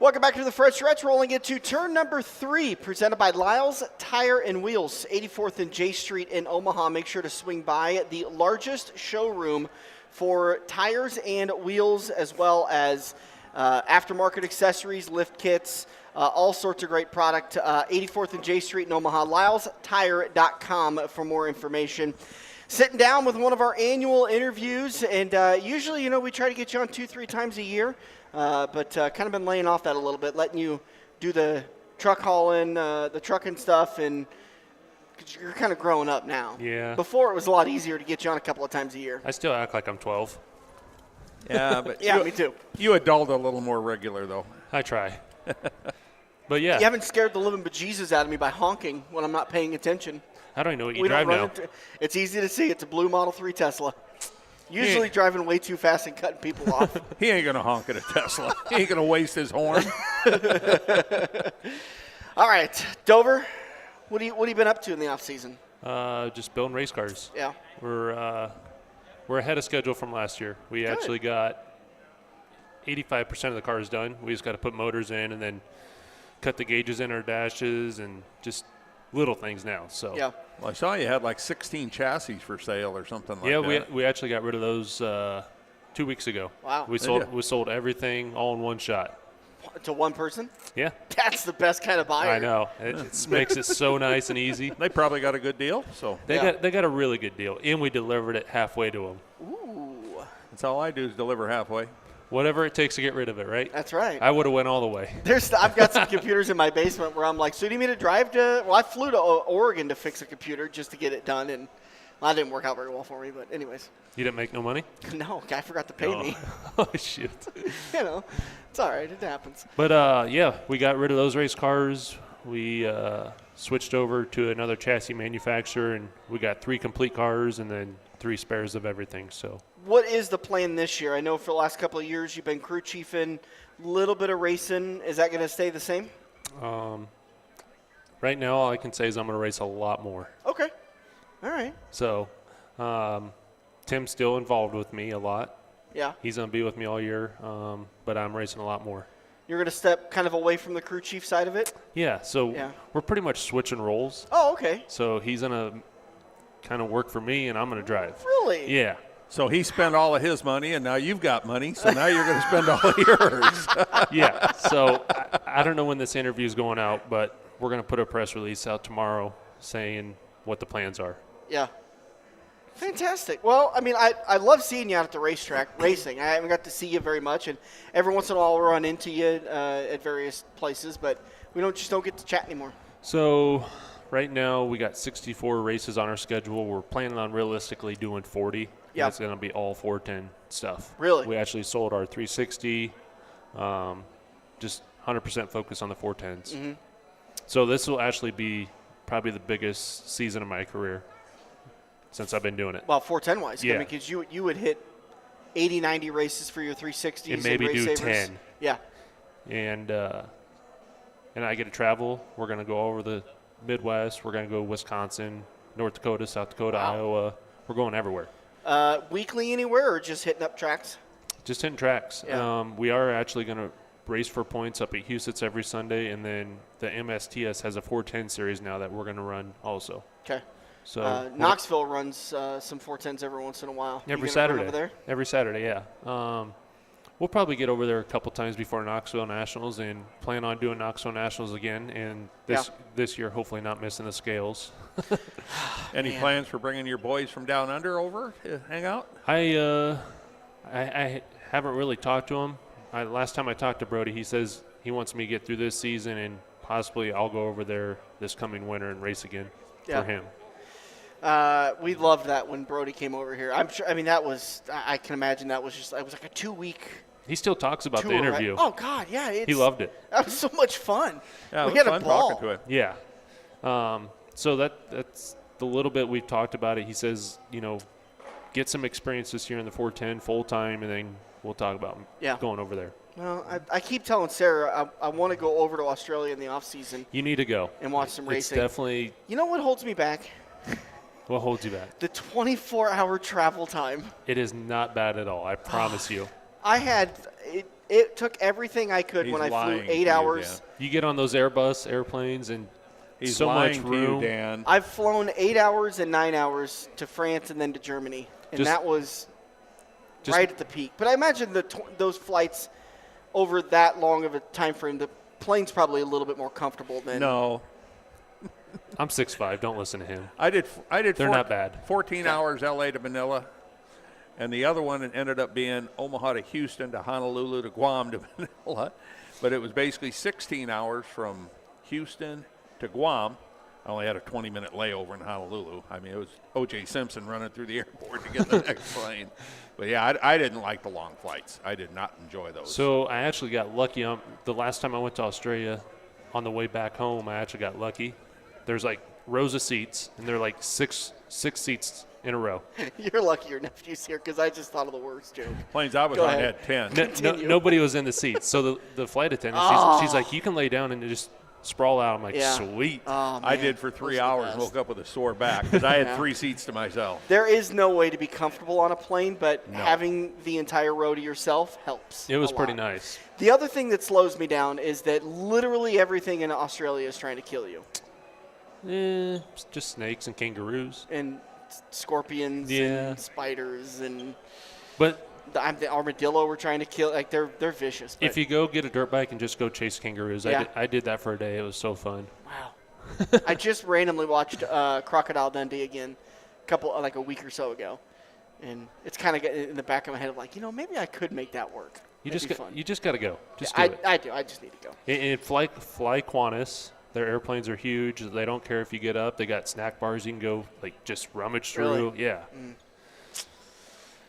Welcome back to the first stretch. Rolling into turn number 3, presented by Lyle's Tire and Wheels, 84th and J Street in Omaha. Make sure to swing by the largest showroom for tires and wheels, as well as aftermarket accessories, lift kits, all sorts of great product. 84th and J Street in Omaha. LylesTire.com for more information. Sitting down with one of our annual interviews, and usually, we try to get you on 2-3 times a year. But kind of been laying off that a little bit, letting you do the truck hauling, the trucking stuff, and you're kind of growing up now. Yeah. Before, it was a lot easier to get you on a couple of times a year. I still act like I'm 12. Yeah, but yeah, me too. You adult a little more regular, though. I try. But, yeah. You haven't scared the living bejesus out of me by honking when I'm not paying attention. I don't even know what you drive now. It's easy to see. It's a blue Model 3 Tesla. Usually driving way too fast and cutting people off. He ain't going to honk at a Tesla. He ain't going to waste his horn. All right, Dover, what have you been up to in the off season? Just building race cars. Yeah. We're ahead of schedule from last year. We actually got 85% of the cars done. We just got to put motors in and then cut the gauges in our dashes and just little things now. So yeah. Well, I saw you had like 16 chassis for sale or something like that. Yeah, we actually got rid of those 2 weeks ago. Wow. We sold everything all in one shot. To one person? Yeah. That's the best kind of buyer. I know. It makes it so nice and easy. They probably got a good deal. So they got a really good deal, and we delivered it halfway to them. Ooh. That's all I do is deliver halfway. Whatever it takes to get rid of it, right? That's right. I would have went all the way. I've got some computers in my basement where I'm like, so do you need me to drive to? Well, I flew to Oregon to fix a computer just to get it done, and that didn't work out very well for me. But anyways. You didn't make no money? No, guy forgot to pay me. Oh, shoot. It's all right. It happens. But, we got rid of those race cars. We switched over to another chassis manufacturer, and we got 3 complete cars and then 3 spares of everything. So. What is the plan this year? I know for the last couple of years you've been crew chiefing, a little bit of racing. Is that going to stay the same? Right now, all I can say is I'm going to race a lot more. Okay. All right. So, Tim's still involved with me a lot. Yeah. He's going to be with me all year, but I'm racing a lot more. You're going to step kind of away from the crew chief side of it? Yeah. So we're pretty much switching roles. Oh, okay. So he's going to kind of work for me, and I'm going to drive. Really? Yeah. So he spent all of his money, and now you've got money, so now you're going to spend all of yours. Yeah. So I don't know when this interview is going out, but we're going to put a press release out tomorrow saying what the plans are. Yeah. Fantastic. Well, I mean, I love seeing you out at the racetrack racing. I haven't got to see you very much, and every once in a while we'll run into you at various places, but we don't get to chat anymore. So right now we got 64 races on our schedule. We're planning on realistically doing 40. Yeah. It's going to be all 410 stuff. Really? We actually sold our 360, just 100% focus on the 410s. Mm-hmm. So this will actually be probably the biggest season of my career since I've been doing it. Well, 410-wise. Yeah. I mean, because you would hit 80, 90 races for your 360s and maybe do race 10. Yeah. And I get to travel. We're going to go over the Midwest. We're going to go Wisconsin, North Dakota, South Dakota, Iowa. We're going everywhere. Weekly anywhere or just hitting up tracks? Just hitting tracks. Yeah. We are actually going to race for points up at Huset's every Sunday, and then the MSTS has a 410 series now that we're going to run also. Okay. So Knoxville runs some 410s every once in a while. Every Saturday. Over there? Every Saturday, yeah. We'll probably get over there a couple times before Knoxville Nationals and plan on doing Knoxville Nationals again. And this year, hopefully not missing the scales. Any plans for bringing your boys from down under over to hang out? I haven't really talked to him. Last time I talked to Brody, he says he wants me to get through this season and possibly I'll go over there this coming winter and race again for him. We loved that when Brody came over here. I'm sure. I mean, I can imagine it was like a 2-week. He still talks about tour, the interview. Right? Oh God, yeah. He loved it. That was so much fun. Yeah, we it was had fun a ball. talking to him. Yeah. So that's the little bit we've talked about it. He says, get some experience this year in the 410 full time, and then we'll talk about going over there. Well, I keep telling Sarah I want to go over to Australia in the off season. You need to go and watch some racing. It's definitely. You know what holds me back? What holds you back? The 24-hour travel time. It is not bad at all. I promise you. I had it took everything I could He's when I flew lying 8 to you, hours. Dan. You get on those Airbus airplanes and He's so much lying to room. you, Dan. I've flown 8 hours and 9 hours to France and then to Germany, and Just- that was just- right at the peak. But I imagine those flights over that long of a time frame, the plane's probably a little bit more comfortable than. No, I'm 6'5". Don't listen to him. I did. They're not bad. 14 hours L.A. to Manila, and the other one ended up being Omaha to Houston to Honolulu to Guam to Manila, but it was basically 16 hours from Houston to Guam. I only had a 20-minute layover in Honolulu. I mean, it was O.J. Simpson running through the airport to get the next plane. But yeah, I didn't like the long flights. I did not enjoy those. So I actually got lucky. The last time I went to Australia, on the way back home, I actually got lucky. There's like rows of seats, and they're like six seats in a row. You're lucky your nephew's here because I just thought of the worst joke. Planes I was Go on ahead. had 10. Nobody was in the seats. So the flight attendant, she's like, you can lay down and just sprawl out. I'm like, Yeah. sweet. Oh, I man. did for 3 Those are the hours best. and woke up with a sore back because I had Yeah. 3 seats to myself. There is no way to be comfortable on a plane, but No. having the entire row to yourself helps. It was a pretty lot. nice. The other thing that slows me down is that literally everything in Australia is trying to kill you. It's just snakes and kangaroos. And scorpions Yeah. and spiders and But the armadillo we're trying to kill. Like they're vicious. But if you go get a dirt bike and just go chase kangaroos, Yeah. I did that for a day. It was so fun. wow. I just randomly watched Crocodile Dundee again, like a week or so ago, and it's kind of in the back of my head of like, maybe I could make that work. You That'd just be fun. you just got to go. Just Yeah, do it. I do. I just need to go. And fly Qantas. Their airplanes are huge. They don't care if you get up. They got snack bars you can go just rummage through. Really? Yeah.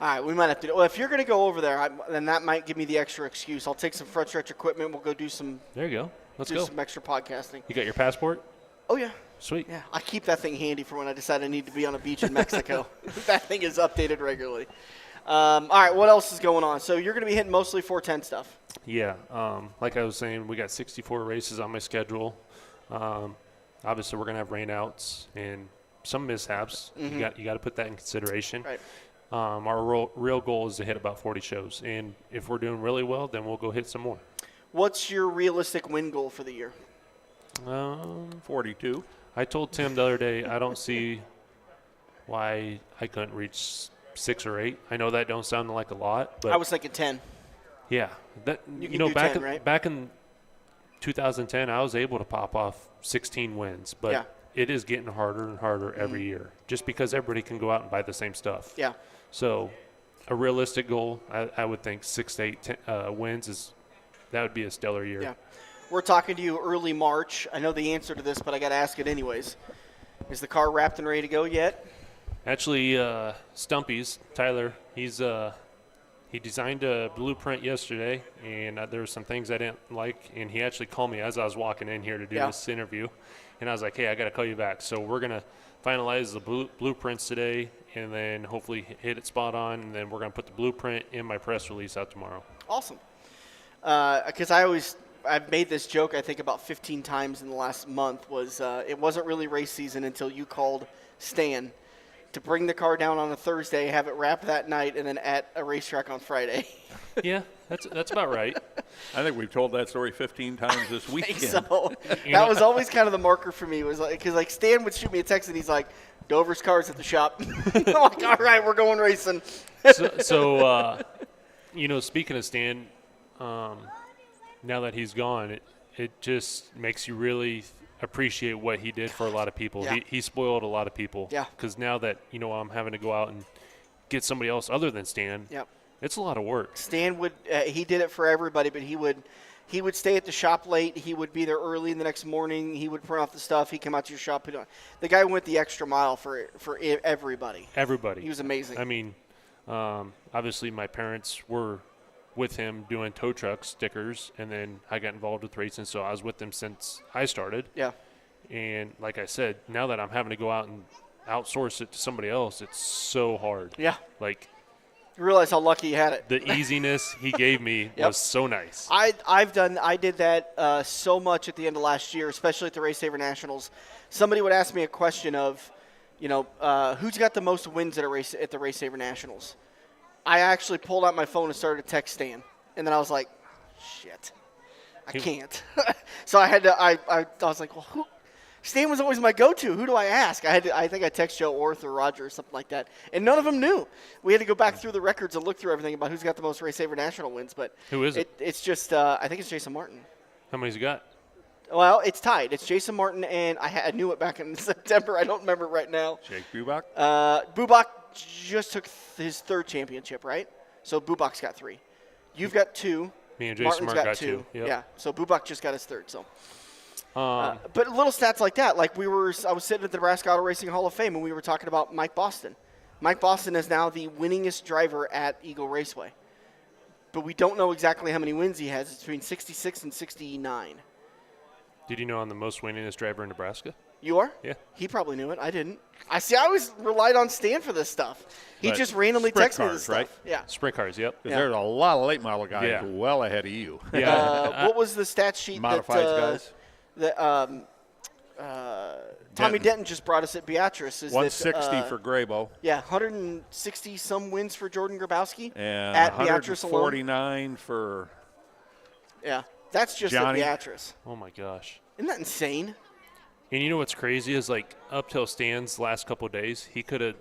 All right, we might have to do. Well, if you're going to go over there, then that might give me the extra excuse. I'll take some front stretch equipment. We'll go do some There you go. Let's go. some extra podcasting. You got your passport? Oh yeah. Sweet. Yeah, I keep that thing handy for when I decide I need to be on a beach in Mexico. That thing is updated regularly. All right, what else is going on? So you're going to be hitting mostly 410 stuff. Yeah. Like I was saying, we got 64 races on my schedule. Obviously, we're going to have rainouts and some mishaps. You got to put that in consideration. Right. Our real goal is to hit about 40 shows. And if we're doing really well, then we'll go hit some more. What's your realistic win goal for the year? 42. I told Tim the other day I don't see why I couldn't reach 6 or 8. I know that don't sound like a lot, but I was thinking 10. yeah, that You can do 10, right? back in 2010, I was able to pop off 16 wins, but Yeah. it is getting harder and harder every year, just because everybody can go out and buy the same stuff. Yeah. So, a realistic goal, I would think 6 to 8 wins that would be a stellar year. Yeah. We're talking to you early March. I know the answer to this, but I got to ask it anyways. Is the car wrapped and ready to go yet? Actually, Stumpy's Tyler, he designed a blueprint yesterday, and there were some things I didn't like, and he actually called me as I was walking in here to do Yeah. this interview, and I was like, hey, I got to call you back. So we're going to finalize the blueprints today, and then hopefully hit it spot on, and then we're going to put the blueprint in my press release out tomorrow. Awesome. Because I've made this joke I think about 15 times in the last month. Was it wasn't really race season until you called Stan to bring the car down on a Thursday, have it wrapped that night, and then at a racetrack on Friday. Yeah, that's about right. I think we've told that story 15 times this I weekend. think so. You That know- was always kind of the marker for me. Was like because Stan would shoot me a text and he's like, "Dover's car's at the shop." I'm like, "All right, we're going racing." So speaking of Stan, now that he's gone, it just makes you really appreciate what he did for a lot of people. Yeah. He spoiled a lot of people. Yeah. Because now that, I'm having to go out and get somebody else other than Stan, Yep. it's a lot of work. Stan would he did it for everybody, but he would stay at the shop late. He would be there early in the next morning. He would print off the stuff. He'd come out to your shop. The guy went the extra mile for everybody. Everybody. He was amazing. I mean, obviously my parents were with him doing tow truck stickers, and then I got involved with racing, so I was with them since I started. Yeah. And like I said, now that I'm having to go out and outsource it to somebody else, it's so hard. Yeah. Like, You realize how lucky you had it. the easiness he gave me Yep. was so nice. I did that so much at the end of last year, especially at the Race Saver Nationals. Somebody would ask me a question of, who's got the most wins at the Race Saver Nationals? I actually pulled out my phone and started to text Stan, and then I was like, shit, I can't. So I had to. I was like, well, who? Stan was always my go-to. Who do I ask? I think I text Joe Orth or Roger or something like that, and none of them knew. We had to go back through the records and look through everything about who's got the most Race Saver National wins. But who is it? It's just I think it's Jason Martin. How many's he got? Well, it's tied. It's Jason Martin, and I knew it back in September. I don't remember right now. Jake Bubak? Bubak just took his third championship, right? So Bubak's got 3. You've got 2. Me and Jason Martin's got 2. Yep. Yeah, so Bubak just got his 3rd. So, but little stats like that, like I was sitting at the Nebraska Auto Racing Hall of Fame, and we were talking about Mike Boston. Mike Boston is now the winningest driver at Eagle Raceway, but we don't know exactly how many wins he has. It's between 66 and 69. Did you know I'm the most winningest driver in Nebraska? You are? Yeah. He probably knew it. I didn't. I always relied on Stan for this stuff. He But just randomly sprint texts me this cars, stuff. right? Yeah. Sprint cars, yep. Because Yeah. there's a lot of late model guys Yeah. well ahead of you. Yeah. What was the stat sheet Modifieds that guys. Tommy Denton. Denton just brought us at Beatrice? Is 160 that, for Grabo. Yeah, 160 some wins for Jordan Grabowski And at Beatrice alone. 149 for Yeah, that's just Johnny. at Beatrice. Oh my gosh. Isn't that insane? And you know what's crazy is like up till Stan's last couple of days, he could have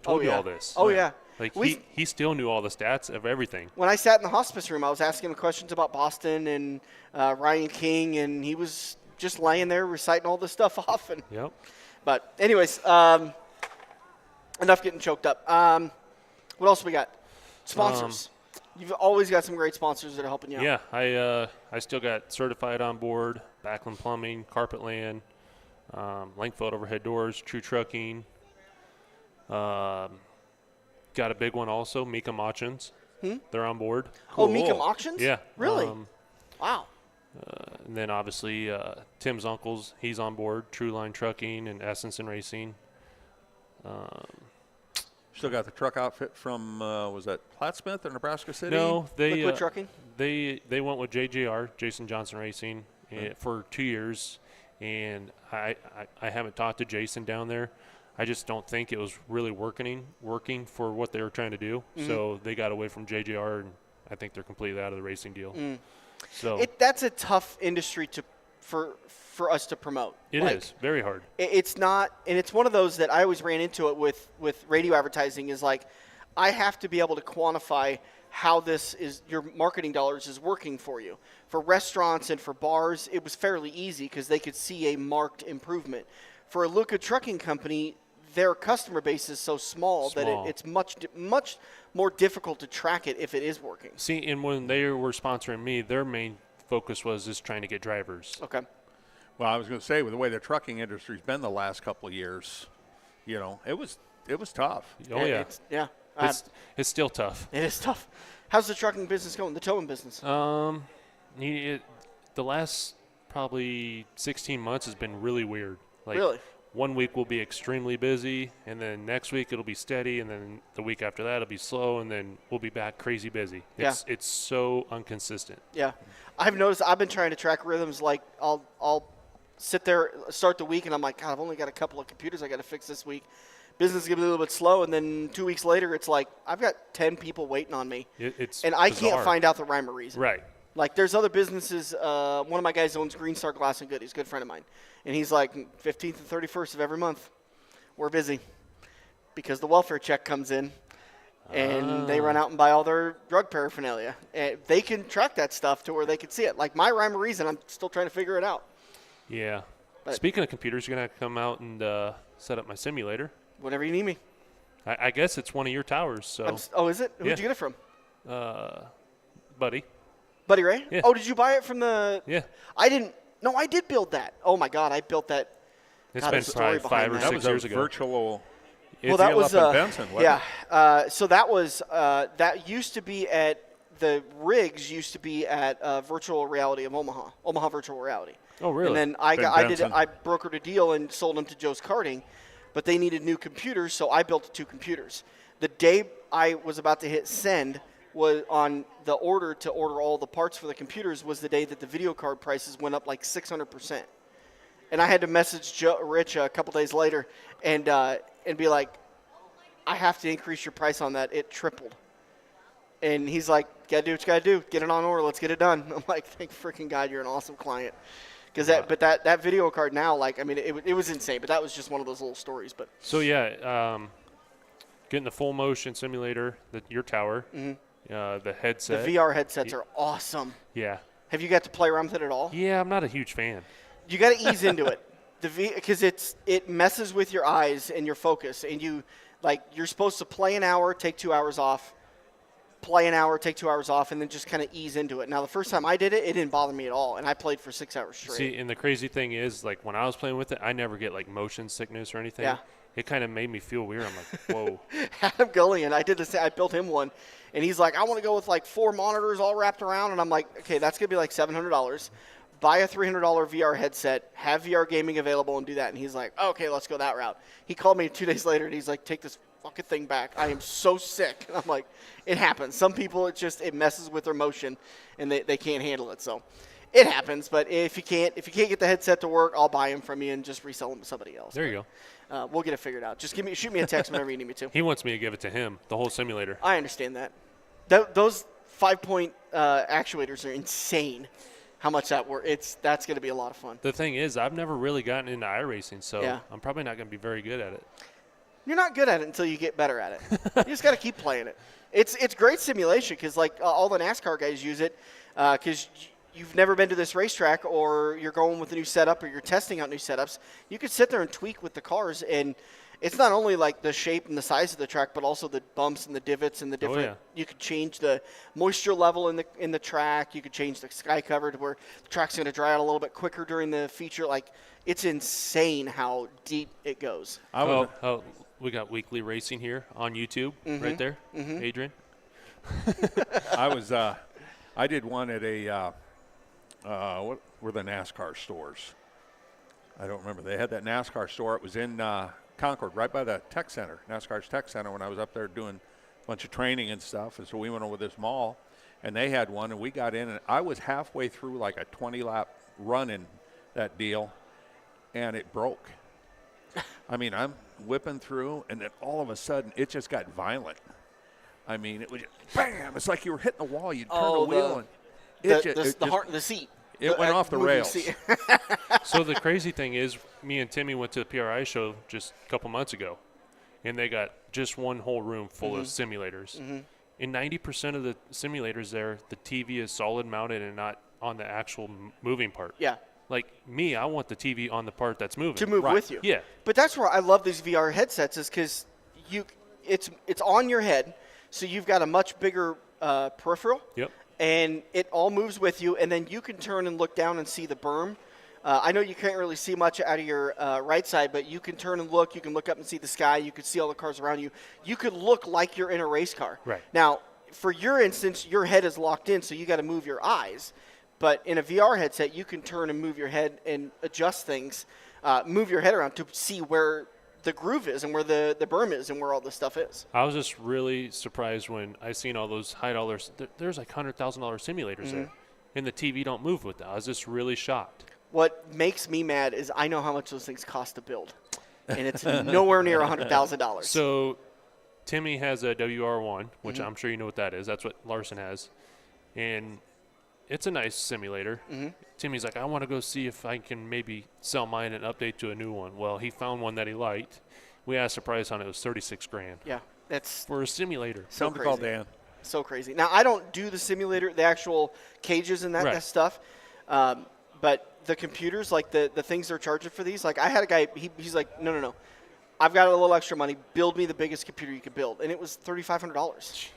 told you yeah. all this. Oh yeah. Like We- he still knew all the stats of everything. When I sat in the hospice room, I was asking him questions about Boston and Ryan King, and he was just laying there reciting all this stuff off. And Yep. but anyways, enough getting choked up. What else we got? Sponsors. You've always got some great sponsors that are helping you out. Yeah, I still got Certified on board, Backlund Plumbing, Carpetland, Langfeld Overhead Doors, True Trucking. Got a big one also, Meekum Auctions. They're on board. Oh, Meekum Auctions? Yeah. Really? And Wow. then obviously Tim's uncles, he's on board. True Line Trucking and Essence and Racing. Still got the truck outfit from was that Plattsmouth or Nebraska City? No, they Liquid Trucking? They went with JJR, Jason Johnson Racing, for 2 years, and I haven't talked to Jason down there. I just don't think it was really working for what they were trying to do. So they got away from JJR, and I think they're completely out of the racing deal. So That's a tough industry for us to promote. it is very hard. It's not, and it's one of those that I always ran into it with radio advertising is like, I have to be able to quantify how this is, your marketing dollars is working for you. For restaurants and for bars, it was fairly easy because they could see a marked improvement. For a Luca Trucking Company, their customer base is so small. that it's much more difficult to track it if it is working. See, and when they were sponsoring me, their main focus was just trying to get drivers. Okay. Well, I was going to say, with the way the trucking industry's been the last couple of years, it was tough. Oh yeah, it's still tough. It is tough. How's the trucking business going? The towing business? The last probably 16 months has been really weird. Like, Really? 1 week will be extremely busy, and then next week it'll be steady, and then the week after that it'll be slow, and then we'll be back crazy busy. It's so inconsistent. Yeah, I've noticed. I've been trying to track rhythms. Like I'll sit there, start the week, and I'm like, God, I've only got a couple of computers I got to fix this week. Business is gonna be a little bit slow, and then 2 weeks later, it's like I've got 10 people waiting on me, It's I bizarre. can't find out the rhyme or reason. Right. Like there's other businesses. One of my guys owns Green Star Glass and Good. He's a good friend of mine, and he's like 15th and 31st of every month, we're busy because the welfare check comes in. And they run out and buy all their drug paraphernalia. And they can track that stuff to where they can see it. Like my rhyme or reason, I'm still trying to figure it out. Yeah. But- Speaking of computers, you're going to come out and set up my simulator. Whenever you need me. I guess it's one of your towers, so Is it? Who'd Yeah. you get it from? buddy. Buddy Ray? Yeah. Oh, did you buy it from the? Yeah. I didn't. No, I did build that. Oh my God, I built that. It's God, been there's a story probably 5 behind or that. That 6 was a years ago. virtual. Well, that deal was up in Benson, wasn't it? So that was that used to be at the rigs. Used to be at Virtual Reality of Omaha Virtual Reality. Oh, really? And then I Benson. brokered a deal and sold them to Joe's Karting, but they needed new computers, so I built 2 computers. The day I was about to hit send was on the order to order all the parts for the computers was the day that the video card prices went up like 600%. And I had to message Rich a couple days later and be like, I have to increase your price on that. It tripled. And he's like, gotta do what you gotta do. Get it on order. Let's get it done. I'm like, thank freaking God, you're an awesome client. Because that video card now, like, I mean, it was insane. But that was just one of those little stories. But so yeah, getting the full motion simulator, your tower, the headset. The VR headsets are awesome. Yeah. Have you got to play around with it at all? Yeah, I'm not a huge fan. You got to ease into it. Because it messes with your eyes and your focus, and you're supposed to play an hour, take 2 hours off, play an hour, take 2 hours off, and then just kind of ease into it. Now, the first time I did it, it didn't bother me at all, and I played for 6 hours straight. See, and the crazy thing is, like, when I was playing with it, I never get, like, motion sickness or anything. Yeah. It kind of made me feel weird. I'm like, whoa. Adam Gullion, I did the same. I built him one, and he's like, I want to go with, like, 4 monitors all wrapped around, and I'm like, okay, that's going to be like $700. Buy a $300 VR headset, have VR gaming available, and do that. And he's like, okay, let's go that route. He called me 2 days later, and he's like, take this fucking thing back. I am so sick. And I'm like, it happens. Some people, it messes with their motion, and they can't handle it. So it happens. But if you can't get the headset to work, I'll buy them from you and just resell them to somebody else. There you go. We'll get it figured out. Just shoot me a text whenever you need me to. He wants me to give it to him, the whole simulator. I understand that. Those 5-point actuators are insane. How much that's going to be a lot of fun. The thing is, I've never really gotten into iRacing, so Yeah. I'm probably not going to be very good at it. You're not good at it until you get better at it. You just got to keep playing it. It's great simulation because like all the NASCAR guys use it because you've never been to this racetrack or you're going with a new setup or you're testing out new setups. You could sit there and tweak with the cars, and it's not only like the shape and the size of the track, but also the bumps and the divots and the different. Oh, yeah. You could change the moisture level in the track. You could change the sky cover to where the track's going to dry out a little bit quicker during the feature. Like, it's insane how deep it goes. We got weekly racing here on YouTube, right there, Adrian. I did one at what were the NASCAR stores? I don't remember. They had that NASCAR store. It was in Concord, right by the tech center, NASCAR's tech center, when I was up there doing a bunch of training and stuff. And so we went over this mall, and they had one, and we got in, and I was halfway through like a 20-lap run in that deal, and it broke. I mean, I'm whipping through, and then all of a sudden, it just got violent. I mean, it was just, bam! It's like you were hitting the wall. You'd turn the wheel, and the seat. It went off the rails. So the crazy thing is, me and Timmy went to the PRI show just a couple months ago, and they got just one whole room full of simulators. In 90% of the simulators there, the TV is solid mounted and not on the actual moving part. Yeah. Like me, I want the TV on the part that's moving. To move with you. Yeah. But that's where I love these VR headsets is because it's on your head, so you've got a much bigger peripheral. Yep. And it all moves with you, and then you can turn and look down and see the berm. I know you can't really see much out of your right side, but you can turn and look. You can look up and see the sky. You can see all the cars around you. You could look like you're in a race car. Right. Now, for your instance, your head is locked in, so you got to move your eyes. But in a VR headset, you can turn and move your head and adjust things, move your head around to see where the groove is and where the berm is and where all this stuff is. I was just really surprised when I seen all those high dollars. There's like $100,000 simulators there, and the TV don't move with that. I was just really shocked. What makes me mad is I know how much those things cost to build, and it's nowhere near $100,000. So Timmy has a WR1, which I'm sure you know what that is. That's what Larson has, and it's a nice simulator. Timmy's like, I want to go see if I can maybe sell mine and update to a new one. Well, he found one that he liked. We asked the price on it. It was $36,000. Yeah, that's for a simulator. So crazy. Call Dan. So crazy. Now, I don't do the simulator, the actual cages and that stuff, but the computers, like the things they're charging for these, like I had a guy, he's like, no. I've got a little extra money. Build me the biggest computer you could build. And it was $3,500.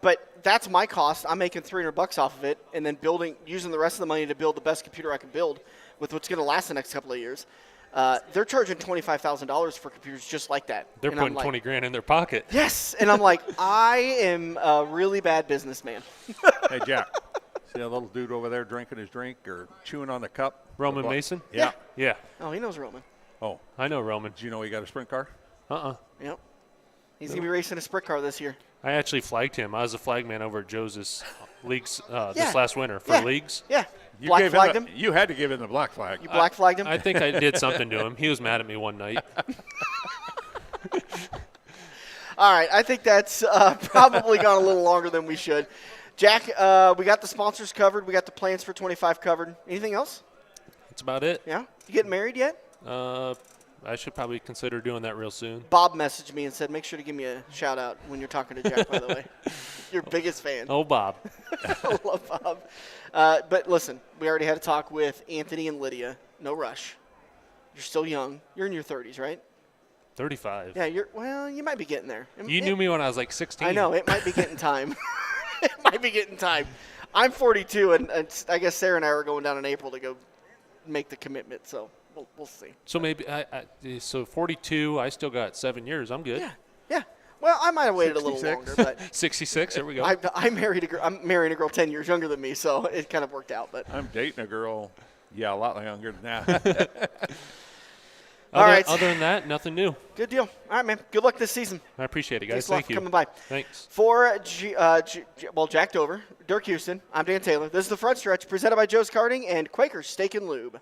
But that's my cost. I'm making $300 off of it, and then using the rest of the money to build the best computer I can build with what's going to last the next couple of years. They're charging $25,000 for computers just like that. They're putting $20,000 in their pocket. Yes, and I'm like, I am a really bad businessman. Hey, Jack, see that little dude over there drinking his drink or chewing on the cup? Roman Mason? Yeah. Oh, he knows Roman. Oh, I know Roman. Do you know he got a sprint car? Yep. He's going to be racing a sprint car this year. I actually flagged him. I was a flag man over at Joe's leagues this last winter for leagues. Yeah. You black flagged him? You had to give him the black flag. You black flagged him? I think I did something to him. He was mad at me one night. All right, I think that's probably gone a little longer than we should. Jack, we got the sponsors covered. We got the plans for 25 covered. Anything else? That's about it. Yeah? You getting married yet? I should probably consider doing that real soon. Bob messaged me and said, make sure to give me a shout-out when you're talking to Jack, by the way. Your biggest fan. Oh, Bob. I love Bob. But listen, we already had a talk with Anthony and Lydia. No rush. You're still young. You're in your 30s, right? 35. Yeah, you might be getting there. You knew me when I was like 16. I know. It might be getting time. It might be getting time. I'm 42, and I guess Sarah and I are going down in April to go make the commitment, so we'll see. So maybe so 42, I still got 7 years. I'm good. Yeah. Well, I might have waited a little 66. longer, but 66, there we go. I'm marrying a girl 10 years younger than me, so it kind of worked out. But I'm dating a girl, a lot younger than that. all right. Other than that, nothing new. Good deal. All right, man. Good luck this season. I appreciate it, guys. Thanks a lot Thank for you. coming by. Thanks. For Jack Dover, Dirk Houston, I'm Dan Taylor. This is the Front Stretch presented by Joe's Karting and Quaker Steak and Lube.